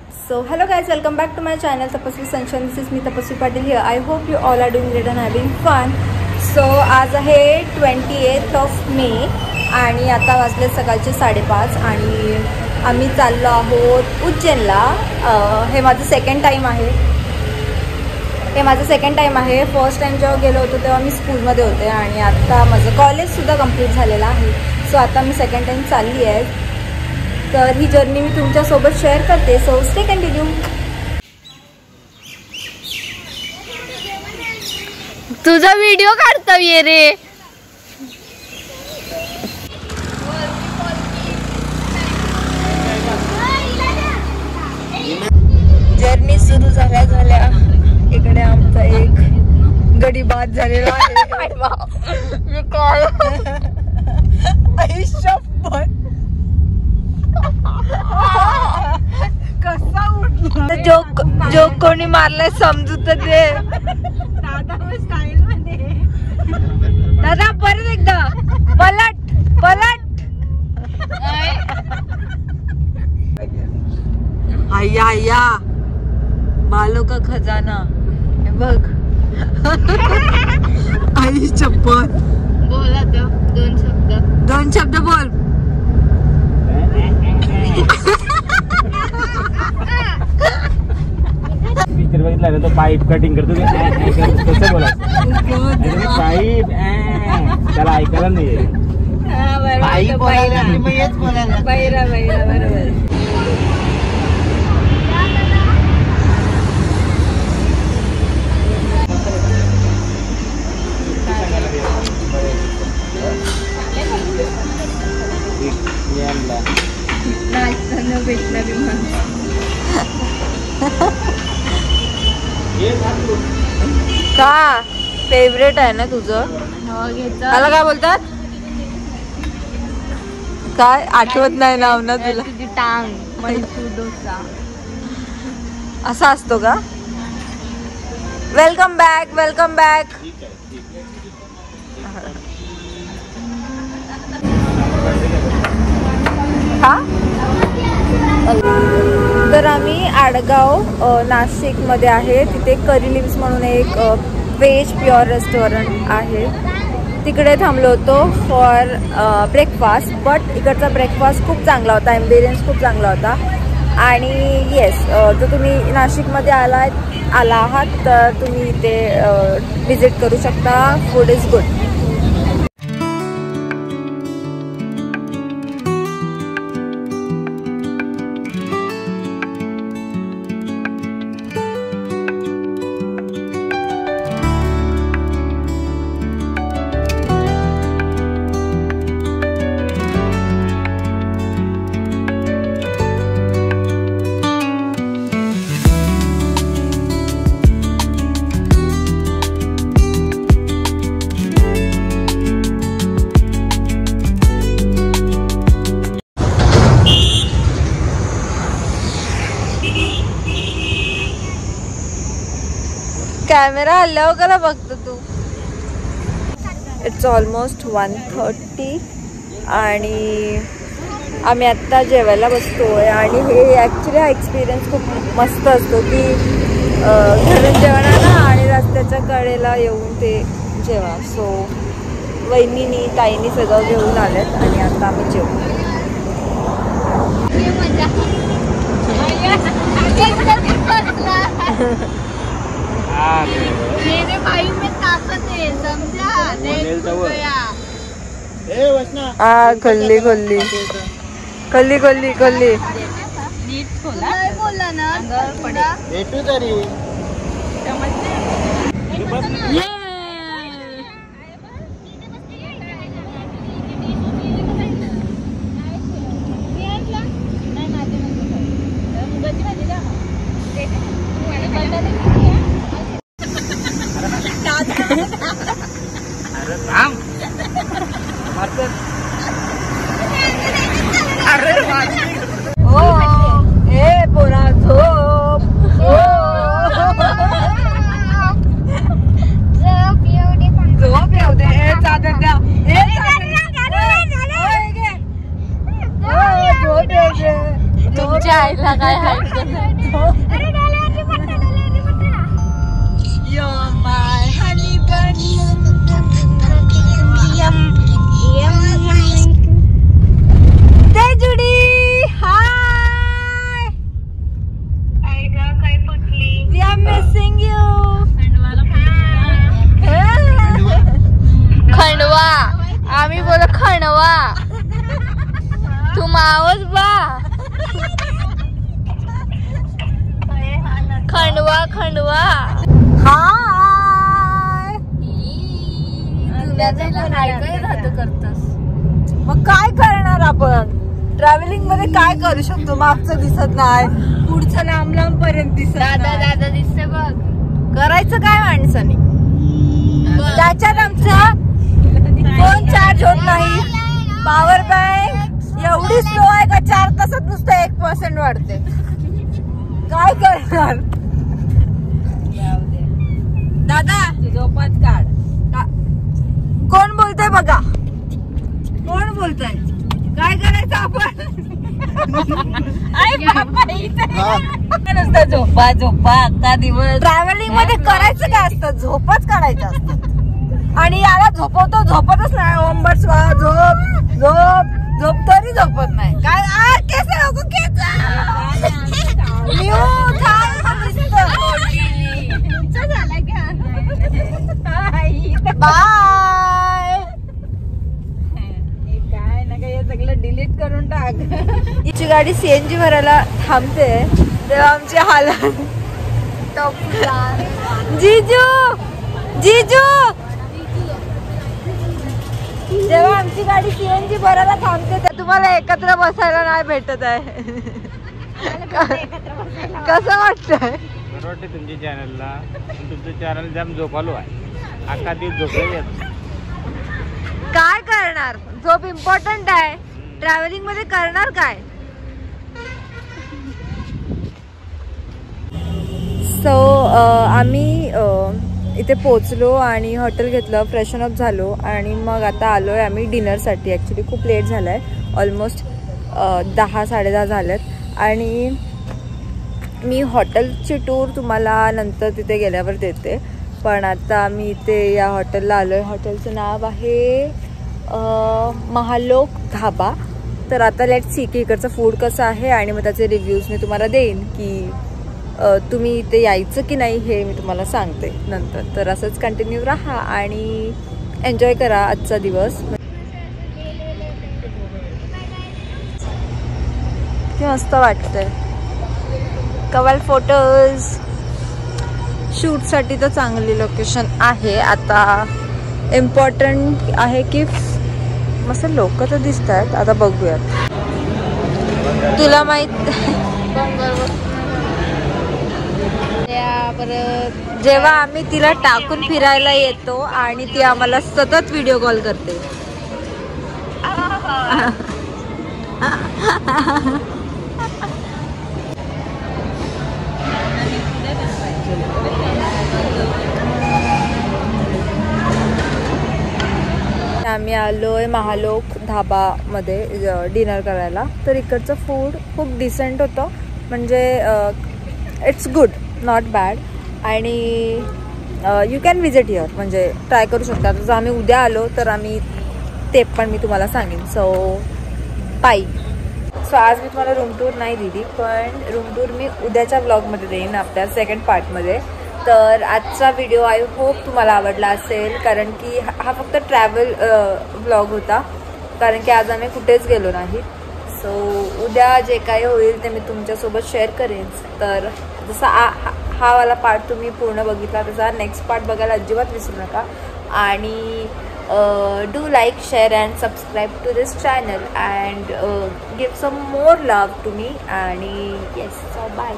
So hello guys, welcome back to my channel Tapasvi Sunshine. This is me Tapasvi Patil here. I hope you all are doing great and having fun. So आज आहे 28th of May आणि आता वाजले सकाळचे 5:30 आणि आम्ही चाललो आहोत उज्जैनला. हे माझं सेकंड टाइम आहे. फर्स्ट टाइम जेव्हा गेलो होतो तेव्हा मी स्कूलमध्ये होते आणि आता माझं कॉलेजसुद्धा कंप्लीट झालेलं आहे. सो आता मी सेकंड टाइम चालली आहे. तर ही जर्नी मी तुमच्यासोबत शेअर करते. So stay continue. तुझा व्हिडिओ काढतो ये रे. जर्नी सुरू झाल्या इकडे आमचा एक गडी बाद झालेला आहे. कसा उठला जो कोणी मारलाय समजू तर दे. दादा परत एकदा पलट. आया बालों का खजाना बघ. आई चप्पल बोला तो दोन शब्द बोल. पिक्चर बघितला ना तो पाईप कटिंग करतो कसं बोलायचं. पाईप त्याला ऐकायला नाही. बरोबर. का फेवरेट आहे ना तुझं? मला काय बोलतात काय आठवत नाही नाव ना तुला? टांग मैसूर डोसा असा असतो का? Welcome back. तर आम्ही आडगाव नाशिकमध्ये आहे. तिथे करी लिव्स म्हणून एक व्हेज प्युअर रेस्टॉरंट आहे. तिकडे थांबलो होतो फॉर ब्रेकफास्ट. बट इकडचा ब्रेकफास्ट खूप चांगला होता. ॲम्बियन्स खूप चांगला होता. आणि येस, जर तुम्ही नाशिकमध्ये आला आहात तर तुम्ही इथे व्हिजिट करू शकता. Food is good. कॅमेरा हल्ल्यावर करा बघतो तू. इट्स ऑलमोस्ट 1:30 आणि आम्ही आत्ता जेवायला बसतोय. आणि हे ॲक्च्युली हा एक्सपिरियन्स खूप मस्त असतो की घरून जेवणार ना आणि रस्त्याच्या कडेला येऊन ते जेवा. सो वहिनीनी ताईनी सगळं घेऊन आलेत आणि आता आम्ही जेवू. मेरे भाई में ताकत है समझा. खोली नीट खोला बोला ना भेटू तरी. पोरा झोप. झोप येऊ दे. चादर द्या. तुमच्या आईला काय height You're my honey bunny. Tejudi hi. We are missing you. Khandwa आम्ही बोल खंडवा तू मावस बा खंडवा खंडवा हाय. करतस मग काय करणार आपण ट्रॅव्हलिंग मध्ये काय करू शकतो. मागचं दिसत नाही, पुढचं लांब लांब पर्यंत दिसत दादा नाही. दादा दिसते बघ. करायचं काय माणसाने. त्याच्यात आमचा फोन चार्ज होत नाही. पॉवर बँक एवढी स्लो आहे का 4 तासात नुसतं 1% वाढते. काय करणार दादा. झोपात काढ. कोण बोलतय बघा. कोण बोलतय. काय करायचं आपण. नुसतं झोपा झोपा अख्खा दिवस. ट्रॅव्हलिंग मध्ये करायचं काय असतं. झोपच काढायचं असतं. आणि याला झोपवतो झोपतच नाही. ओंबट झोप झोप झोप तरी झोपत नाही. काय केस नको केस. बाय. काय ना काय सगळं डिलीट करून टाक. हिची गाडी CNG भरायला थांबते तेव्हा आमची हालत. जीजू जीजू जेव्हा आमची गाडी CNG भरायला थांबते तर तुम्हाला एकत्र बसायला नाही भेटत आहे. कसं वाटतंय. बरं वाटते तुमच्या चॅनलला. तुमचं चॅनल जाम झोपालो आहे. अख्खा दिवस झोपलेले. काय करणार. झोप इम्पॉर्टंट आहे. ट्रॅव्हलिंग मध्ये करणार काय. सो आम्ही इथे पोचलो आणि हॉटेल घेतलं, फ्रेशन अप झालो आणि मग आता आलोय आम्ही डिनरसाठी. ॲक्च्युली खूप लेट झालं आहे. ऑलमोस्ट 10 साडेदहा झालेत. आणि मी हॉटेलची टूर तुम्हाला नंतर तिथे गेल्यावर देते. पण आता मी इथे या हॉटेलला आलोय. हॉटेलचं नाव आहे महालोक धाबा. तर आता लेट्स सी की इकडचं फूड कसं आहे आणि मग त्याचे रिव्ह्यूज मी तुम्हाला देईन की तुम्ही इथे यायचं की नाही हे मी तुम्हाला सांगते नंतर. तर असंच कंटिन्यू राहा आणि एन्जॉय करा आजचा दिवस. किती मस्त वाटतंय. कवल फोटोज शूटसाठी तर चांगली लोकेशन आहे. आता इम्पॉर्टंट आहे की मस्त लोक तर दिसत आहेत. आता बघूयात. तुला माहित जेव्हा आम्ही तिला टाकून फिरायला येतो आणि ती आम्हाला सतत व्हिडिओ कॉल करते. आम्ही आलोय महालोक धाबामध्ये डिनर करायला. तर इकडचं फूड खूप डिसेंट होतं. म्हणजे इट्स गुड नॉट बॅड. आणि यू कॅन विजिट हिअर. म्हणजे ट्राय करू शकता. जर आम्ही उद्या आलो तर आम्ही ते पण मी तुम्हाला सांगेन. So bye. सो आज मी तुम्हाला रूम टूर नाही दिली पण रूम टूर मी उद्याच्या ब्लॉगमध्ये देईन आपल्या सेकंड पार्टमध्ये. तर आजचा व्हिडिओ आय होप तुम्हाला आवडला असेल. कारण की हा फक्त ट्रॅव्हल ब्लॉग होता. कारण की आज आम्ही कुठेच गेलो नाही. सो उद्या जे काही होईल ते मी तुमच्यासोबत शेअर करेन. तर जसा हा वाला पार्ट तुम्ही पूर्ण बघितला तसा नेक्स्ट पार्ट बघायला अजिबात विसरू नका. आणि do like share and subscribe to this channel and give some more love to me. आणि येस सो बाय.